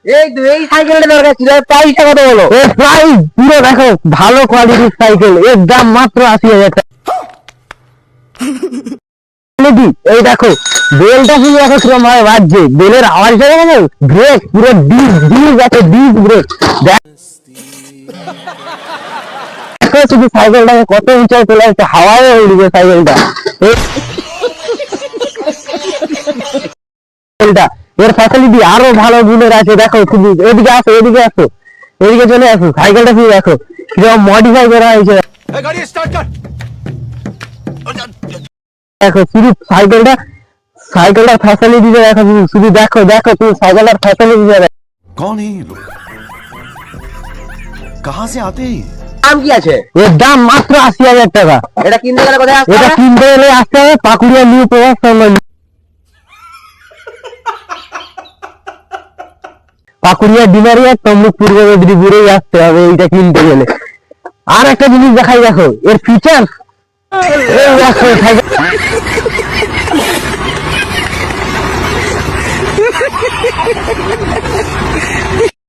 এই তো এই সাইকেলটা দরকার ছিল, প্রাইসটা কত বলো? এর প্রাইস পুরো দেখো, ভালো কোয়ালিটির সাইকেল, এর দাম মাত্র 80,000 টাকা। এই দেখো বেলটা শুধু দেখো কিরকম ভাবে বাজছে, বেলের আওয়াজটা দেখো, ব্রেক পুরো ডিস ডিস আছে, ডিস ব্রেক। দেখো শুধু সাইকেলটাকে কত উঁচায় চলে আসছে, হাওয়ায় উড়বে সাইকেলটা। এর ফ্যাসিলিটি আরো ভালো গুণের আছে, দেখো শুধু এদিকে আসো, এদিকে আসো, এদিকে চলে আসো, সাইকেলটা শুধু দেখো কিরকম মডিফাই করা হয়েছে। দেখো শুধু সাইকেলটার ফ্যাসিলিটি দেখো, শুধু দেখো দেখো তুমি সাইকেলটার ফ্যাসিলিটি দেখো। कौन है ये लोग? कहाँ से आते हैं? দাম কি আছে? এর দাম মাত্র 80,000 টাকা। এটা কিনতে গেলে কোথায় আসতে এটা হবে? কিনতে গেলে আসতে হবে পাকুড়িয়া নিউ প্রভাস সংলগ্ন, পাকুড়িয়া ডিমারিয়া তমলুক পূর্ব মেদিনীপুরেই আসতে হবে এইটা কিনতে গেলে। আর একটা জিনিস দেখাই, দেখো এর ফিচার্স, এই দেখো সাইকেল